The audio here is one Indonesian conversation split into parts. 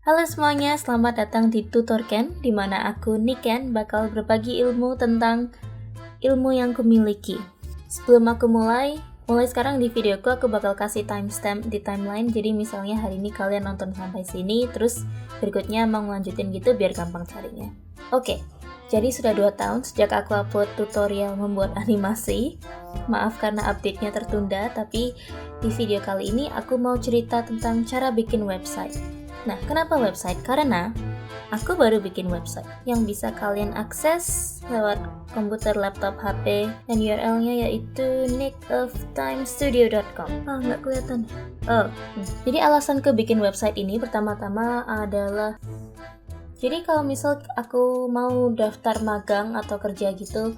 Halo semuanya, selamat datang di Tutorken, di mana aku Niken bakal berbagi ilmu tentang ilmu yang kumiliki. Sebelum aku mulai sekarang di videoku aku bakal kasih timestamp di timeline. Jadi misalnya hari ini kalian nonton sampai sini, terus berikutnya mau ngelanjutin gitu biar gampang carinya. Oke, jadi sudah 2 tahun sejak aku upload tutorial membuat animasi. Maaf karena update-nya tertunda, tapi di video kali ini aku mau cerita tentang cara bikin website. Nah, kenapa website? Karena aku baru bikin website yang bisa kalian akses lewat komputer, laptop, HP, dan URL-nya yaitu nickoftimestudio.com. Nggak kelihatan. Jadi alasanku bikin website ini pertama-tama adalah jadi kalau misal aku mau daftar magang atau kerja gitu,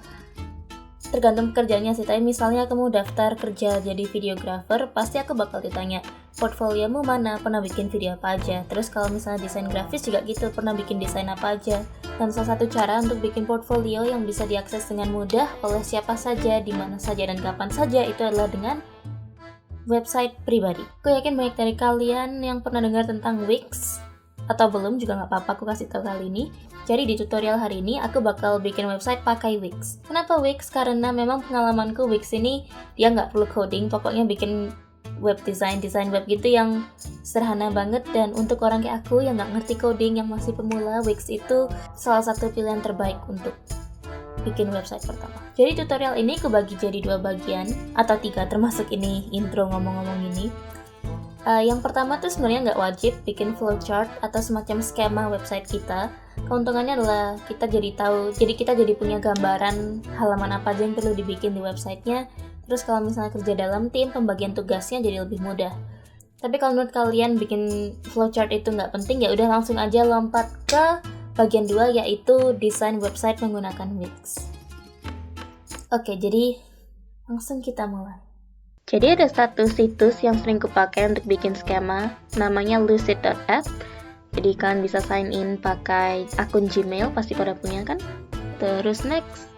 tergantung kerjanya sih, tapi misalnya aku mau daftar kerja jadi videographer, pasti aku bakal ditanya, portfoliomu mana, pernah bikin video apa aja. Terus kalau misalnya desain grafis juga gitu, pernah bikin desain apa aja. Dan salah satu cara untuk bikin portfolio yang bisa diakses dengan mudah oleh siapa saja, di mana saja, dan kapan saja, itu adalah dengan website pribadi. Aku yakin banyak dari kalian yang pernah dengar tentang Wix, atau belum juga nggak apa-apa, aku kasih tahu kali ini. Jadi di tutorial hari ini aku bakal bikin website pakai Wix. Kenapa Wix? Karena memang pengalamanku Wix ini dia nggak perlu coding, pokoknya bikin web design web gitu yang sederhana banget, dan untuk orang kayak aku yang nggak ngerti coding, yang masih pemula, Wix itu salah satu pilihan terbaik untuk bikin website pertama. Jadi tutorial ini aku bagi jadi 2 bagian atau 3, termasuk ini intro ngomong-ngomong ini. Yang pertama tuh sebenarnya nggak wajib bikin flowchart atau semacam skema website kita. Keuntungannya adalah kita jadi punya gambaran halaman apa aja yang perlu dibikin di websitenya. Terus kalau misalnya kerja dalam tim, pembagian tugasnya jadi lebih mudah. Tapi kalau menurut kalian bikin flowchart itu nggak penting, ya udah langsung aja lompat ke bagian 2, yaitu desain website menggunakan Wix. Oke, jadi langsung kita mulai. Jadi ada satu situs yang sering kupakai untuk bikin skema, namanya lucid.app. Jadi kalian bisa sign in pakai akun Gmail, pasti pada punya kan? Terus next.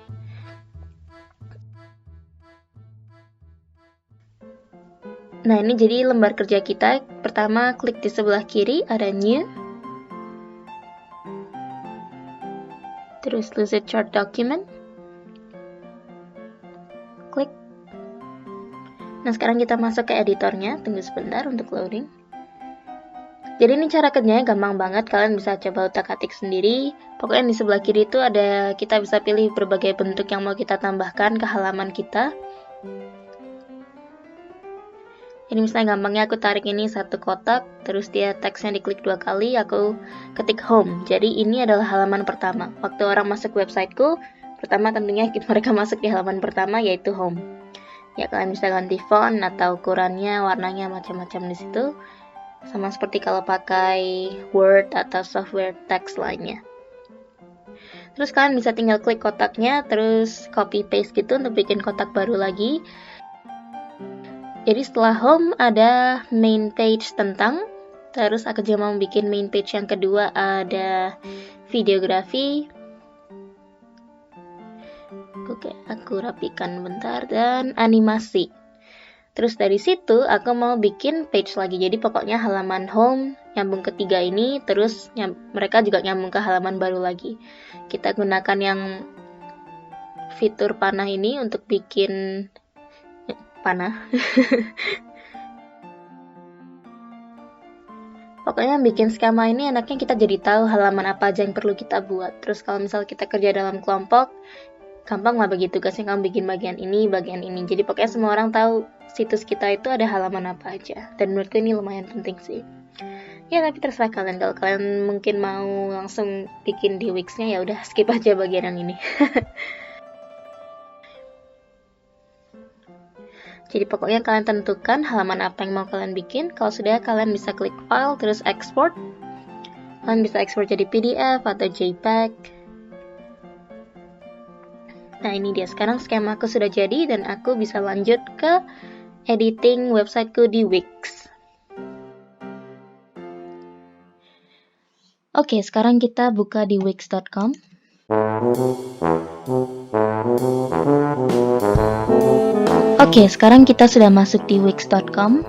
Nah, ini jadi lembar kerja kita. Pertama, klik di sebelah kiri, ada new. Terus lucid chart document. Klik. Nah, sekarang kita masuk ke editornya. Tunggu sebentar untuk loading. Jadi ini cara kerjanya gampang banget, kalian bisa coba utak-atik sendiri. Pokoknya di sebelah kiri itu kita bisa pilih berbagai bentuk yang mau kita tambahkan ke halaman kita. Ini misalnya gampangnya aku tarik ini satu kotak, terus dia teksnya diklik 2 kali, aku ketik home. Jadi ini adalah halaman pertama. Waktu orang masuk websiteku, pertama tentunya mereka masuk di halaman pertama, yaitu home. Ya, kalian bisa ganti font atau ukurannya, warnanya, macam-macam di situ. Sama seperti kalau pakai Word atau software teks lainnya. Terus kalian bisa tinggal klik kotaknya, terus copy paste gitu untuk bikin kotak baru lagi. Jadi setelah home ada main page tentang, terus aku juga mau bikin main page yang kedua, ada videografi. Oke, aku rapikan bentar, dan animasi. Terus dari situ aku mau bikin page lagi. Jadi pokoknya halaman home nyambung ke 3 ini, terus mereka juga nyambung ke halaman baru lagi. Kita gunakan yang fitur panah ini untuk bikin panah. Pokoknya bikin skema ini enaknya kita jadi tahu halaman apa aja yang perlu kita buat. Terus kalau misal kita kerja dalam kelompok, gampang lah bagi tugasnya, kamu bikin bagian ini. Jadi pokoknya semua orang tahu situs kita itu ada halaman apa aja. Dan menurutku ini lumayan penting sih. Ya, tapi terserah kalian. Kalau kalian mungkin mau langsung bikin di Wix-nya, ya udah skip aja bagian yang ini. Jadi pokoknya kalian tentukan halaman apa yang mau kalian bikin. Kalau sudah, kalian bisa klik file, terus export. Kalian bisa export jadi PDF atau JPEG. Nah, ini dia. Sekarang skema aku sudah jadi, dan aku bisa lanjut ke editing websiteku di Wix. Oke, sekarang kita buka di wix.com. Oke, sekarang kita sudah masuk di wix.com.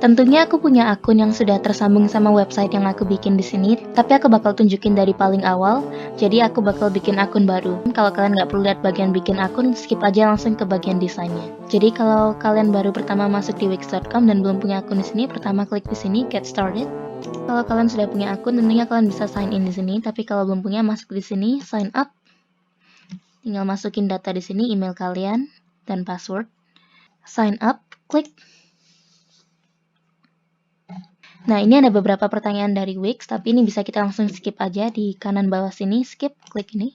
Tentunya aku punya akun yang sudah tersambung sama website yang aku bikin di sini, tapi aku bakal tunjukin dari paling awal, jadi aku bakal bikin akun baru. Kalau kalian nggak perlu lihat bagian bikin akun, skip aja langsung ke bagian desainnya. Jadi kalau kalian baru pertama masuk di wix.com dan belum punya akun di sini, pertama klik di sini Get Started. Kalau kalian sudah punya akun, tentunya kalian bisa sign in di sini, tapi kalau belum punya, masuk di sini Sign Up. Tinggal masukin data di sini, email kalian dan password. Sign up, klik. Nah, ini ada beberapa pertanyaan dari Wix, tapi ini bisa kita langsung skip aja di kanan bawah sini, skip, klik ini.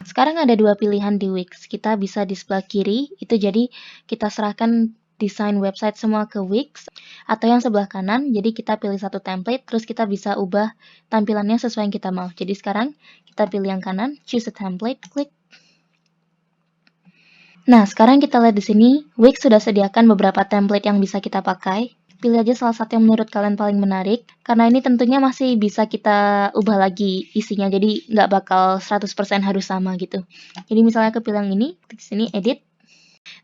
Sekarang ada dua pilihan di Wix, kita bisa di sebelah kiri, itu jadi kita serahkan desain website semua ke Wix, atau yang sebelah kanan, jadi kita pilih satu template, terus kita bisa ubah tampilannya sesuai yang kita mau. Jadi sekarang kita pilih yang kanan, choose a template, klik. Nah, sekarang kita lihat di sini, Wix sudah sediakan beberapa template yang bisa kita pakai. Pilih aja salah satu yang menurut kalian paling menarik, karena ini tentunya masih bisa kita ubah lagi isinya, jadi nggak bakal 100% harus sama gitu. Jadi misalnya aku pilih yang ini, klik sini, edit.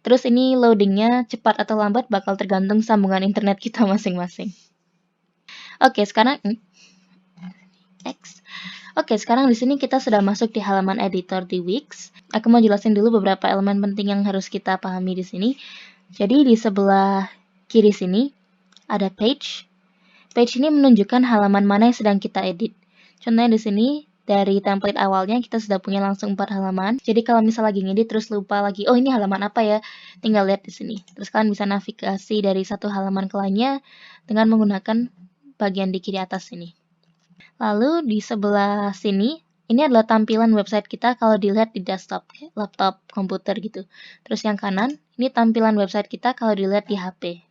Terus ini loadingnya cepat atau lambat bakal tergantung sambungan internet kita masing-masing. Oke, sekarang X. Oke, sekarang di sini kita sudah masuk di halaman editor di Wix. Aku mau jelasin dulu beberapa elemen penting yang harus kita pahami di sini. Jadi di sebelah kiri sini ada page. Page ini menunjukkan halaman mana yang sedang kita edit. Contohnya di sini, dari template awalnya kita sudah punya langsung 4 halaman. Jadi kalau misal lagi ngedit terus lupa lagi, oh ini halaman apa ya? Tinggal lihat di sini. Terus kalian bisa navigasi dari satu halaman ke lainnya dengan menggunakan bagian di kiri atas ini. Lalu di sebelah sini, ini adalah tampilan website kita kalau dilihat di desktop, laptop, komputer gitu. Terus yang kanan, ini tampilan website kita kalau dilihat di HP.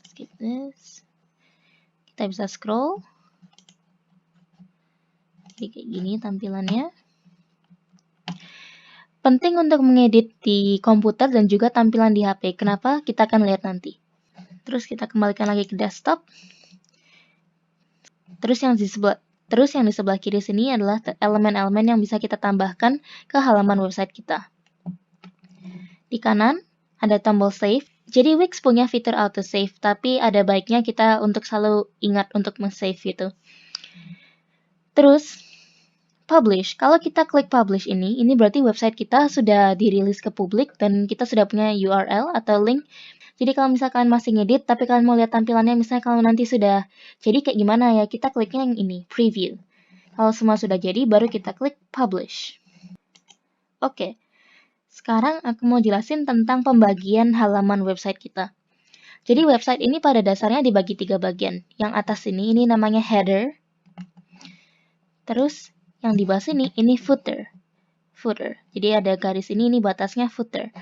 Skip this. Kita bisa scroll. Jadi kayak gini tampilannya. Penting untuk mengedit di komputer dan juga tampilan di HP. Kenapa? Kita akan lihat nanti. Terus kita kembalikan lagi ke desktop. Terus yang di sebelah kiri sini adalah elemen-elemen yang bisa kita tambahkan ke halaman website kita. Di kanan ada tombol save. Jadi Wix punya fitur auto save, tapi ada baiknya kita untuk selalu ingat untuk men-save gitu. Terus publish. Kalau kita klik publish ini berarti website kita sudah dirilis ke publik dan kita sudah punya URL atau link. Jadi kalau misalkan masih ngedit, tapi kalian mau lihat tampilannya, misalnya kalau nanti sudah jadi kayak gimana ya, kita kliknya yang ini, preview. Kalau semua sudah jadi, baru kita klik publish. Oke, sekarang aku mau jelasin tentang pembagian halaman website kita. Jadi website ini pada dasarnya dibagi 3 bagian. Yang atas ini namanya header. Terus yang di bawah sini ini footer. Jadi ada garis ini batasnya footer.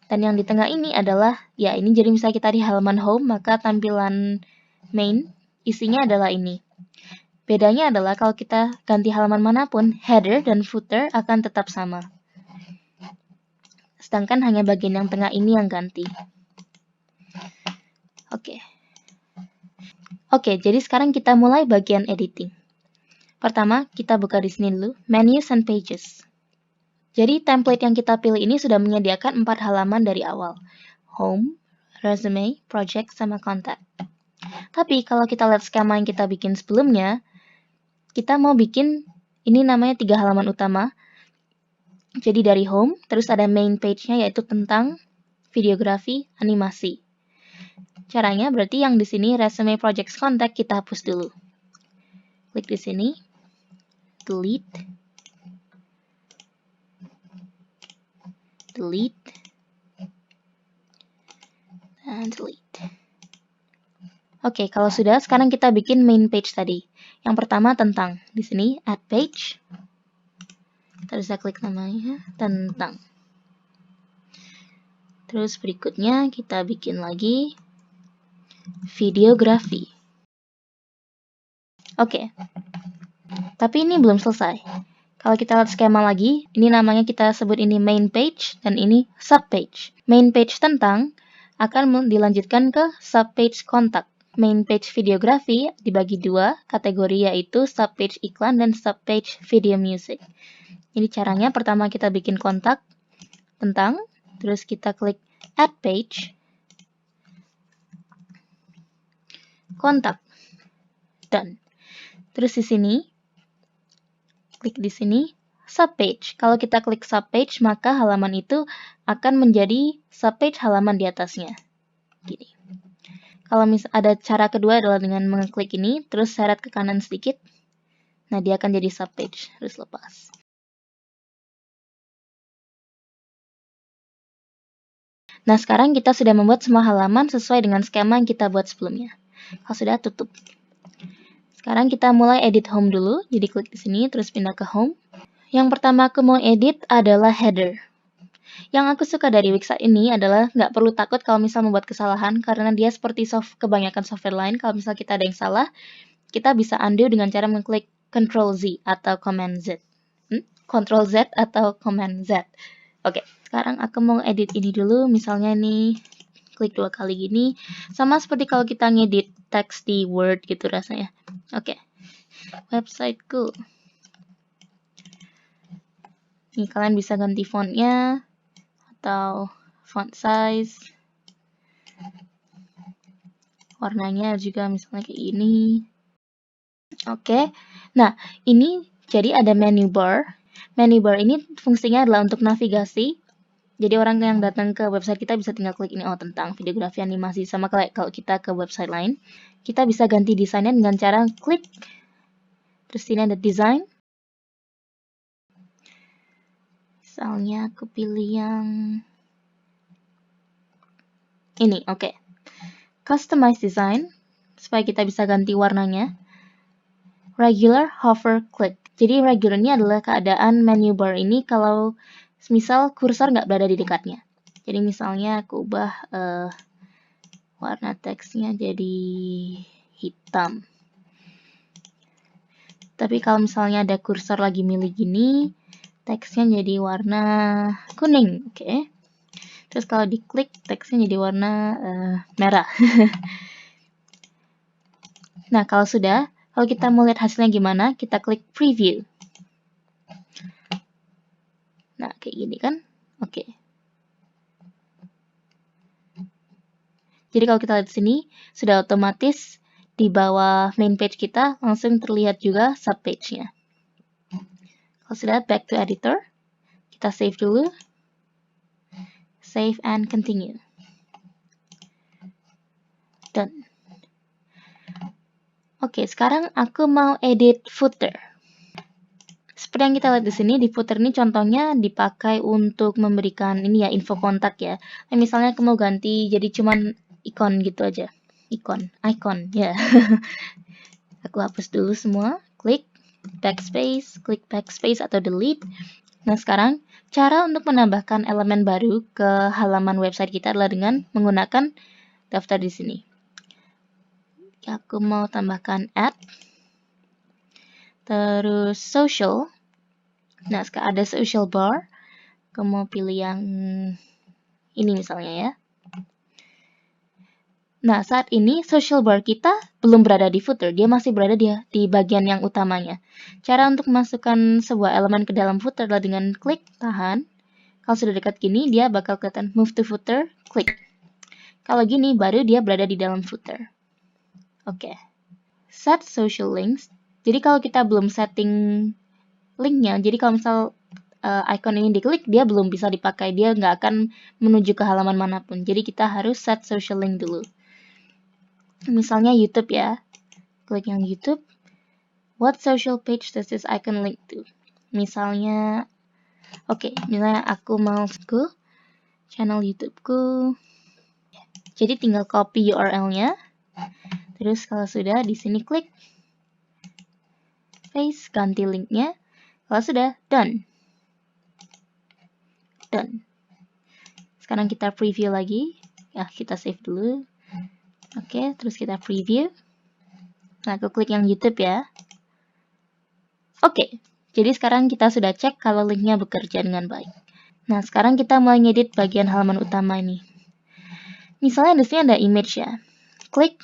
Dan yang di tengah ini adalah, ya ini jadi misalnya kita di halaman home, maka tampilan main isinya adalah ini. Bedanya adalah kalau kita ganti halaman manapun, header dan footer akan tetap sama. Sedangkan hanya bagian yang tengah ini yang ganti. Oke, jadi sekarang kita mulai bagian editing. Pertama, kita buka di sini dulu, Menus and Pages. Jadi template yang kita pilih ini sudah menyediakan 4 halaman dari awal. Home, Resume, Project, sama Contact. Tapi kalau kita lihat skema yang kita bikin sebelumnya, kita mau bikin, ini namanya 3 halaman utama. Jadi dari Home, terus ada main page-nya yaitu tentang videografi, animasi. Caranya berarti yang di sini Resume, Project, Contact kita hapus dulu. Klik di sini, delete, dan delete. Oke, kalau sudah, sekarang kita bikin main page tadi. Yang pertama tentang, di sini add page. Kita bisa klik namanya, tentang. Terus berikutnya kita bikin lagi videografi. Oke, tapi ini belum selesai. Kalau kita lihat skema lagi, ini namanya kita sebut ini main page dan ini subpage. Main page tentang akan dilanjutkan ke subpage kontak. Main page videografi dibagi 2 kategori yaitu subpage iklan dan subpage video music. Jadi caranya pertama kita bikin kontak tentang, terus kita klik add page. kontak. Done. Terus di sini, klik di sini, subpage. Kalau kita klik subpage, maka halaman itu akan menjadi subpage halaman di atasnya. Gini. Kalau ada cara kedua adalah dengan mengklik ini, terus seret ke kanan sedikit. Nah, dia akan jadi subpage. Terus lepas. Nah, sekarang kita sudah membuat semua halaman sesuai dengan skema yang kita buat sebelumnya. Kalau sudah, tutup. Sekarang kita mulai edit home dulu. Jadi klik di sini, terus pindah ke home. Yang pertama aku mau edit adalah header. Yang aku suka dari website ini adalah nggak perlu takut kalau misal membuat kesalahan, karena dia seperti kebanyakan software lain. Kalau misal kita ada yang salah, kita bisa undo dengan cara mengklik Ctrl Z atau Command Z. Ctrl Z atau Command Z. Oke, sekarang aku mau edit ini dulu. Misalnya nih, klik 2 kali gini. Sama seperti kalau kita ngedit teks di Word gitu rasanya. Oke, websiteku. Nih, kalian bisa ganti fontnya atau font size. Warnanya juga misalnya kayak ini. Oke, nah ini jadi ada menu bar. Menu bar ini fungsinya adalah untuk navigasi. Jadi orang yang datang ke website kita bisa tinggal klik ini, oh tentang videografi animasi. Sama kayak kalau kita ke website lain, kita bisa ganti desainnya dengan cara klik. Terus sini ada design. Misalnya aku pilih yang ini, oke. Customize design, supaya kita bisa ganti warnanya. Regular hover click. Jadi regular ini adalah keadaan menu bar ini kalau misal kursor nggak berada di dekatnya. Jadi misalnya aku ubah warna teksnya jadi hitam. Tapi kalau misalnya ada kursor lagi milih gini, teksnya jadi warna kuning, oke. Terus kalau diklik, teksnya jadi warna merah. Nah, kalau sudah, kalau kita mau lihat hasilnya gimana, kita klik preview. Nah, kayak gini kan? Oke. Jadi kalau kita lihat di sini, sudah otomatis di bawah main page kita langsung terlihat juga subpage-nya. Kalau sudah, back to editor. Kita save dulu. Save and continue. Done. Oke, sekarang aku mau edit footer. Seperti yang kita lihat di sini, di footer ini contohnya dipakai untuk memberikan ini ya, info kontak ya. Nah, misalnya aku mau ganti jadi cuman ikon gitu aja. Icon ya. Aku hapus dulu semua, klik backspace atau delete. Nah, sekarang cara untuk menambahkan elemen baru ke halaman website kita adalah dengan menggunakan daftar di sini. Aku mau tambahkan add, terus social. Nah, sekarang ada social bar. Aku mau pilih yang ini misalnya ya. Nah, saat ini social bar kita belum berada di footer, dia masih berada di bagian yang utamanya. Cara untuk memasukkan sebuah elemen ke dalam footer adalah dengan klik, tahan. Kalau sudah dekat gini, dia bakal kelihatan move to footer, klik. Kalau gini, baru dia berada di dalam footer. Oke. Set social links. Jadi kalau kita belum setting linknya, jadi kalau misal icon ini diklik, dia belum bisa dipakai, dia nggak akan menuju ke halaman manapun. Jadi kita harus set social link dulu. Misalnya YouTube ya, klik yang YouTube. What social page does this icon link to? Misalnya, misalnya aku mau ke channel YouTube-ku. Jadi tinggal copy URL-nya. Terus kalau sudah, di sini klik paste, ganti link-nya. Kalau sudah, done. Done. Sekarang kita preview lagi. Ya, kita save dulu. Oke, terus kita preview. Nah, aku klik yang YouTube ya. Oke, jadi sekarang kita sudah cek kalau linknya bekerja dengan baik. Nah, sekarang kita mulai ngedit bagian halaman utama ini. Misalnya di sini ada image ya. Klik,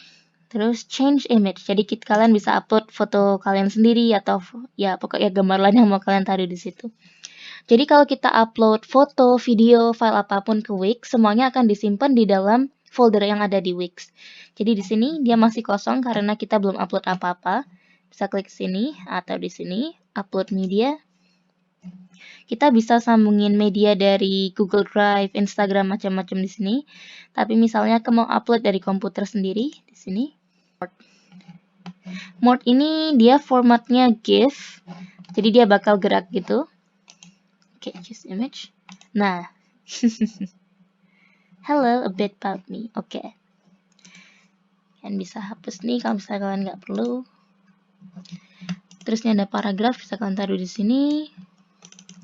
terus change image. Jadi kalian bisa upload foto kalian sendiri atau ya pokoknya gambar lain yang mau kalian taruh di situ. Jadi kalau kita upload foto, video, file apapun ke Wix, semuanya akan disimpan di dalam folder yang ada di Wix. Jadi di sini dia masih kosong karena kita belum upload apa-apa. Bisa klik sini atau di sini upload media. Kita bisa sambungin media dari Google Drive, Instagram, macam-macam di sini. Tapi misalnya aku mau upload dari komputer sendiri di sini. Mode ini dia formatnya GIF. Jadi dia bakal gerak gitu. Oke, choose image. Nah. Hello, a bit about me. Oke. Kalian bisa hapus nih kalau misalnya kalian nggak perlu. Terus ini ada paragraf, bisa kalian taruh di sini.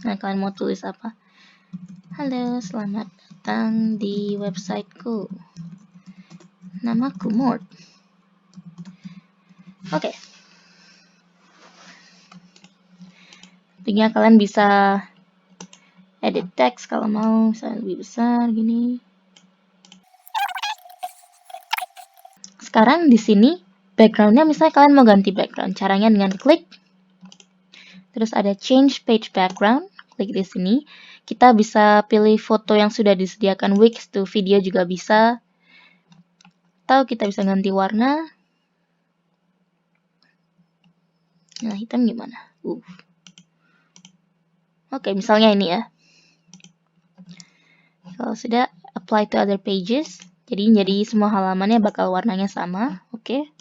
Nah, kalian mau tulis apa? Halo, selamat datang di websiteku. Namaku Mort. Oke. Tentunya kalian bisa edit teks kalau mau, misalnya lebih besar gini. Sekarang di sini backgroundnya, misalnya kalian mau ganti background, caranya dengan klik. Terus ada change page background, klik di sini. Kita bisa pilih foto yang sudah disediakan Wix, tuh video juga bisa. Atau kita bisa ganti warna. Nah, hitam gimana? Oke, misalnya ini ya. Kalau sudah, apply to other pages. Jadi semua halamannya bakal warnanya sama. Oke.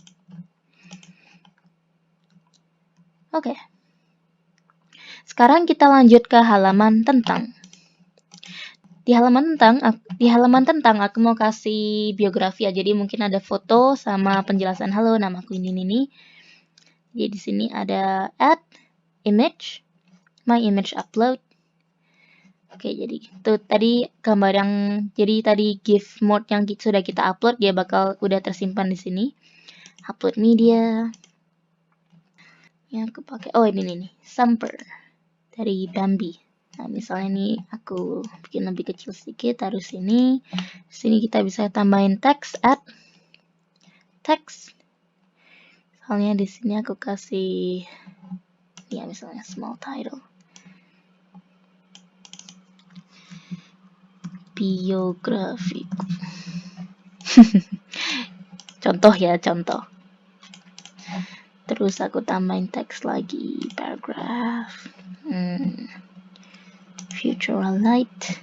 Sekarang kita lanjut ke halaman tentang. Di halaman tentang aku mau kasih biografi ya. Jadi mungkin ada foto sama penjelasan, halo namaku ini. Jadi di sini ada add image, my image upload. Oke, jadi itu tadi gambar yang tadi GIF mode yang sudah kita upload, dia bakal udah tersimpan di sini. Upload media. Yang aku pakai, oh ini nih, Samper dari Bambi. Nah, misalnya ini aku bikin lebih kecil sedikit, taruh sini. Sini kita bisa tambahin teks, add teks. Misalnya di sini aku kasih ya misalnya small title. Biografi. Contoh. Terus aku tambahin teks lagi, paragraph. Future light.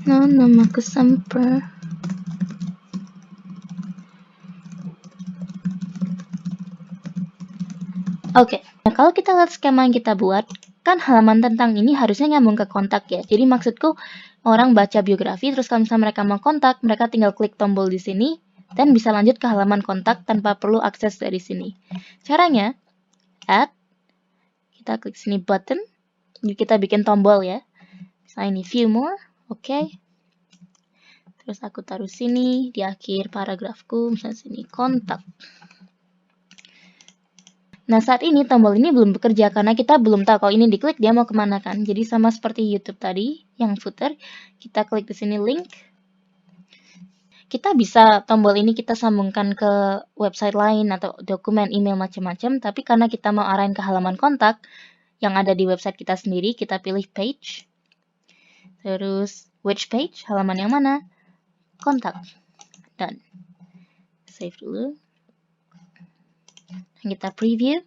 Namaku Samper. Oke, nah kalau kita lihat skema yang kita buat, kan halaman tentang ini harusnya nyambung ke kontak ya. Jadi maksudku orang baca biografi, terus kalau misalnya mereka mau kontak, mereka tinggal klik tombol di sini dan bisa lanjut ke halaman kontak tanpa perlu akses dari sini. Caranya, add, kita klik sini button, jadi kita bikin tombol ya. Misalnya ini view more, oke. Terus aku taruh sini di akhir paragrafku, misalnya sini kontak. Nah, saat ini tombol ini belum bekerja karena kita belum tahu kalau ini diklik dia mau kemana kan. Jadi sama seperti YouTube tadi, yang footer, kita klik di sini link. Kita bisa tombol ini kita sambungkan ke website lain atau dokumen email macam-macam, tapi karena kita mau arahin ke halaman kontak yang ada di website kita sendiri, kita pilih page. Terus which page? Halaman yang mana? Kontak. Dan save dulu. Dan kita preview.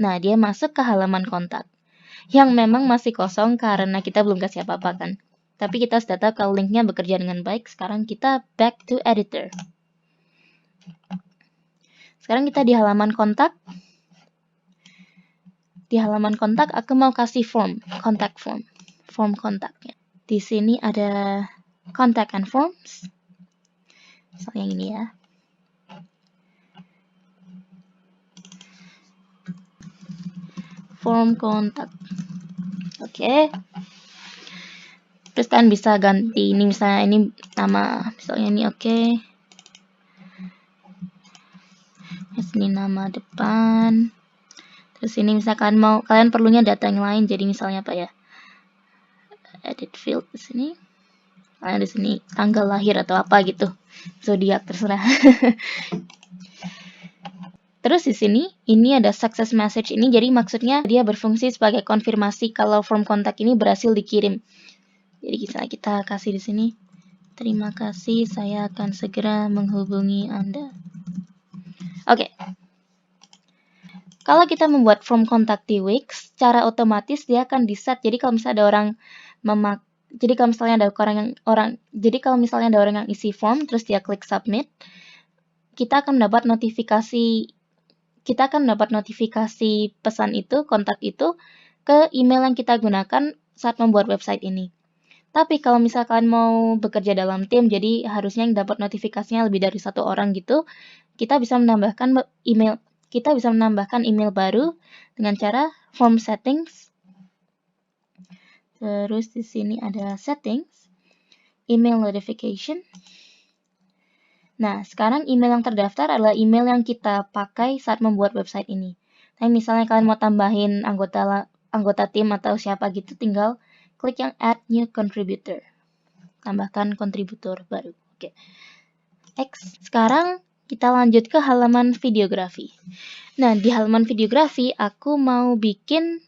Nah, dia masuk ke halaman kontak. Yang memang masih kosong karena kita belum kasih apa-apa kan. Tapi kita sudah tahu kalau linknya bekerja dengan baik. Sekarang kita back to editor. Sekarang kita di halaman kontak. Di halaman kontak aku mau kasih form, contact form. Form kontaknya. Di sini ada contact and forms. Misalnya yang ini ya. Form kontak. Oke. Terus kalian bisa ganti ini, misalnya ini nama, misalnya ini oke. Ini nama depan. Terus ini misalkan kalian perlunya data yang lain, jadi misalnya apa ya? Edit field di sini. Kalian di sini tanggal lahir atau apa gitu. Zodiak terserah. Terus di sini, ini ada success message ini, jadi maksudnya dia berfungsi sebagai konfirmasi kalau form kontak ini berhasil dikirim. Jadi kita kasih di sini, terima kasih, saya akan segera menghubungi Anda. Oke. Kalau kita membuat form kontak di Wix, secara otomatis dia akan di-set. Jadi kalau misalnya ada orang kalau misalnya ada orang yang isi form terus dia klik submit, kita akan mendapat notifikasi pesan itu, kontak itu ke email yang kita gunakan saat membuat website ini. Tapi kalau misalkan mau bekerja dalam tim, jadi harusnya yang dapat notifikasinya lebih dari 1 orang gitu, kita bisa menambahkan email baru dengan cara form settings. Terus di sini ada settings, email notification. Nah, sekarang email yang terdaftar adalah email yang kita pakai saat membuat website ini. Nah, misalnya kalian mau tambahin anggota tim atau siapa gitu, tinggal klik yang add new contributor. Tambahkan kontributor baru. Oke. Next, sekarang kita lanjut ke halaman videografi. Nah, di halaman videografi aku mau bikin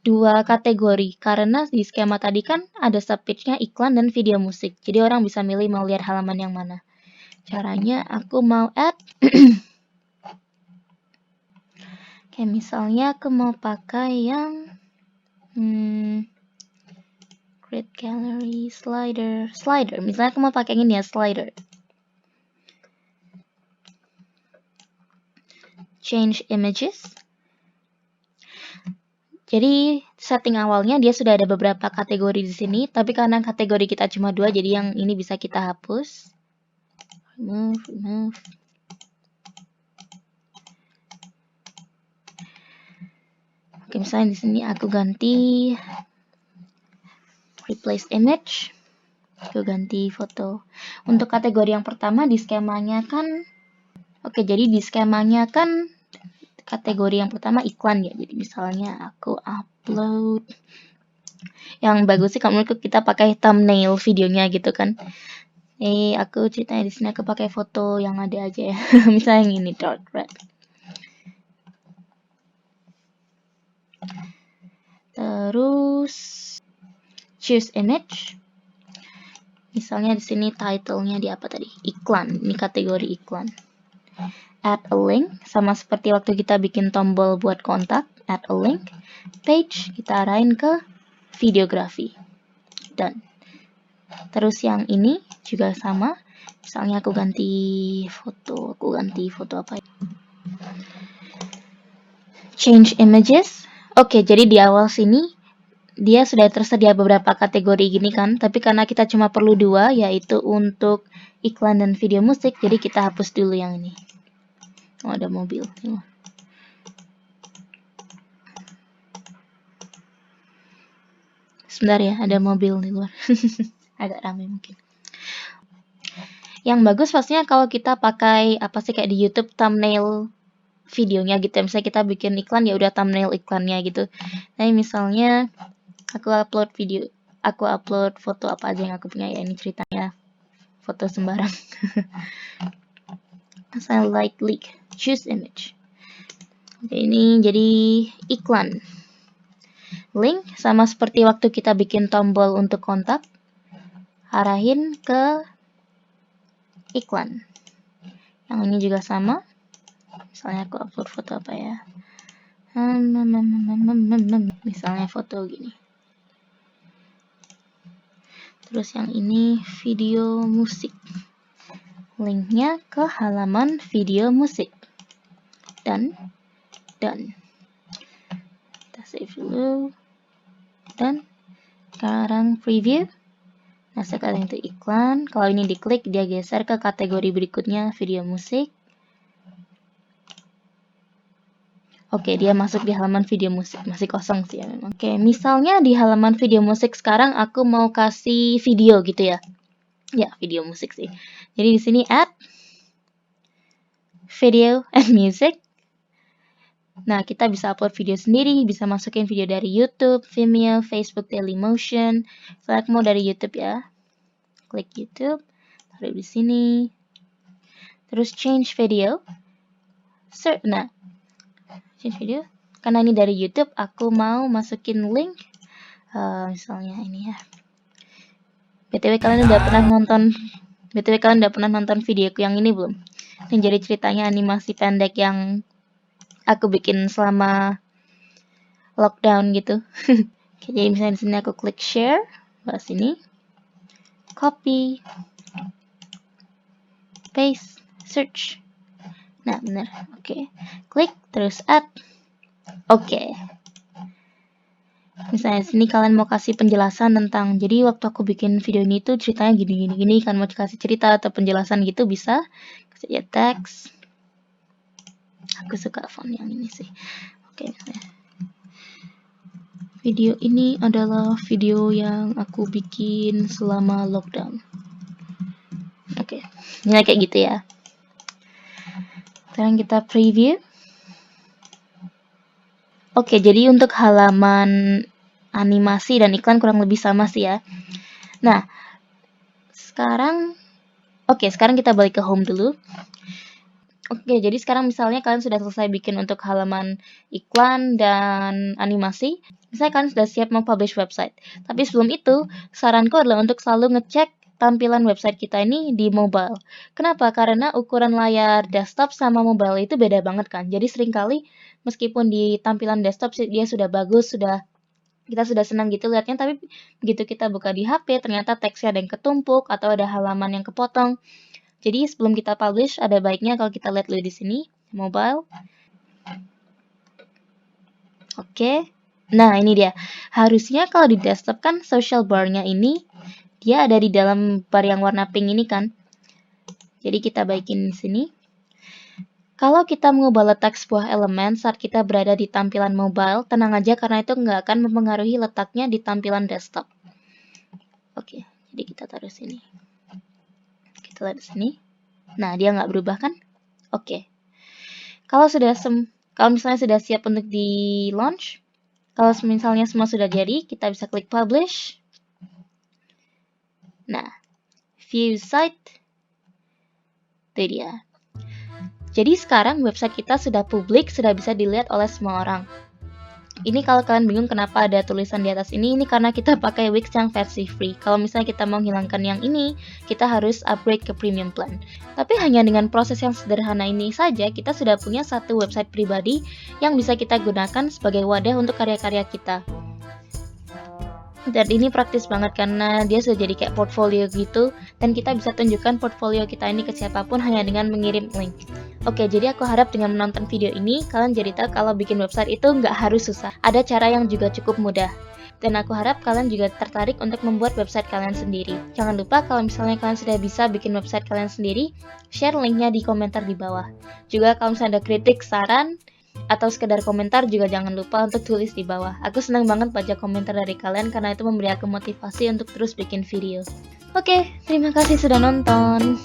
2 kategori karena di skema tadi kan ada subpage-nya iklan dan video musik. Jadi orang bisa milih mau lihat halaman yang mana. Caranya aku mau add kayak misalnya aku mau pakai yang create gallery slider. Misalnya aku mau pakai ini ya, slider. Change images. Jadi setting awalnya dia sudah ada beberapa kategori di sini, tapi karena kategori kita cuma 2, jadi yang ini bisa kita hapus. Remove. Oke, misalnya di sini aku ganti replace image, aku ganti foto. Untuk kategori yang pertama di skemanya kan, jadi di skemanya kan kategori yang pertama iklan ya. Jadi misalnya aku upload. Yang bagus sih kalau menurutku kita pakai thumbnail videonya gitu kan. Aku ceritanya di sini aku pakai foto yang ada aja ya. Misalnya yang ini dark red. Terus choose image. Misalnya di sini title-nya di apa tadi? Iklan. Ini kategori iklan. Add a link, sama seperti waktu kita bikin tombol buat kontak, add a link. Page, kita arahin ke videografi. Done. Terus yang ini juga sama. Misalnya aku ganti foto apa ya? Change images. Oke, jadi di awal sini dia sudah tersedia beberapa kategori gini kan, tapi karena kita cuma perlu 2, yaitu untuk iklan dan video musik, jadi kita hapus dulu yang ini. Oh, ada mobil. Sebentar ya, ada mobil di luar. Agak ramai mungkin. Yang bagus pastinya kalau kita pakai kayak di YouTube thumbnail videonya gitu. Misalnya kita bikin iklan ya udah thumbnail iklannya gitu. Nah, misalnya aku upload foto apa aja yang aku punya ya, ini ceritanya foto sembarang. Saya leak, choose image. Oke, ini jadi iklan. Link sama seperti waktu kita bikin tombol untuk kontak, arahin ke iklan. Yang ini juga sama. Misalnya aku upload foto apa ya? Misalnya foto gini. Terus yang ini video musik. Linknya ke halaman video musik. Done. Kita save dulu. Dan sekarang preview. Nah, sekarang itu iklan. Kalau ini diklik, dia geser ke kategori berikutnya, video musik. Oke, dia masuk di halaman video musik. Masih kosong sih ya memang. Oke, misalnya di halaman video musik sekarang aku mau kasih video gitu ya. Ya, video musik sih. Jadi di sini add video and music. Nah, kita bisa upload video sendiri, bisa masukin video dari YouTube, Vimeo, Facebook, Dailymotion. Misalnya aku mau dari YouTube ya. Klik YouTube, taruh di sini. Terus change video. search. Nah, change video. Karena ini dari YouTube, aku mau masukin link. Misalnya ini ya. BTW kalian udah pernah nonton videoku yang ini belum? Yang jadi ceritanya animasi pendek yang aku bikin selama lockdown gitu. Oke, jadi misalnya di sini aku klik share, bahas ini, copy, paste, search. Nah, benar. Oke. Klik terus add. Oke. Misalnya di sini kalian mau kasih penjelasan tentang, jadi waktu aku bikin video ini tuh ceritanya gini kan, mau kasih cerita atau penjelasan gitu bisa. Kasih aja teks. Aku suka font yang ini sih. Oke, misalnya. Video ini adalah video yang aku bikin selama lockdown. Oke. Ini kayak gitu ya. Sekarang kita preview. Oke, jadi untuk halaman animasi dan iklan kurang lebih sama sih ya. Nah, sekarang kita balik ke home dulu. Oke, jadi sekarang misalnya kalian sudah selesai bikin untuk halaman iklan dan animasi. Misalnya kalian sudah siap mempublish website. Tapi sebelum itu, saranku adalah untuk selalu ngecek tampilan website kita ini di mobile. Kenapa? Karena ukuran layar desktop sama mobile itu beda banget kan. Jadi seringkali meskipun di tampilan desktop dia sudah bagus, kita sudah senang gitu lihatnya, tapi begitu kita buka di HP ternyata teksnya ada yang ketumpuk atau ada halaman yang kepotong. Jadi sebelum kita publish ada baiknya kalau kita lihat dulu di sini mobile. Oke. Nah, ini dia. Harusnya kalau di desktop kan social bar-nya ini dia ada di dalam bar yang warna pink ini kan. Jadi kita baikin di sini. Kalau kita mengubah letak sebuah elemen saat kita berada di tampilan mobile, tenang aja karena itu nggak akan mempengaruhi letaknya di tampilan desktop. Oke, jadi kita taruh sini. Kita lihat di sini. Nah, dia nggak berubah kan? Oke. Kalau misalnya sudah siap untuk di launch, kalau misalnya semua sudah jadi, kita bisa klik publish. Nah, view site. Itu dia. Jadi sekarang website kita sudah publik, sudah bisa dilihat oleh semua orang. Ini kalau kalian bingung kenapa ada tulisan di atas ini karena kita pakai Wix yang versi free. Kalau misalnya kita mau hilangkan yang ini, kita harus upgrade ke premium plan. Tapi hanya dengan proses yang sederhana ini saja, kita sudah punya satu website pribadi yang bisa kita gunakan sebagai wadah untuk karya-karya kita. Dan ini praktis banget karena dia sudah jadi kayak portfolio gitu, dan kita bisa tunjukkan portfolio kita ini ke siapapun hanya dengan mengirim link. Oke, jadi aku harap dengan menonton video ini, kalian jadi tahu kalau bikin website itu nggak harus susah. Ada cara yang juga cukup mudah. Dan aku harap kalian juga tertarik untuk membuat website kalian sendiri. Jangan lupa kalau misalnya kalian sudah bisa bikin website kalian sendiri, share linknya di komentar di bawah. Juga kalau misalnya ada kritik, saran, atau sekedar komentar juga jangan lupa untuk tulis di bawah. Aku senang banget baca komentar dari kalian karena itu memberi aku motivasi untuk terus bikin video. Oke, terima kasih sudah nonton.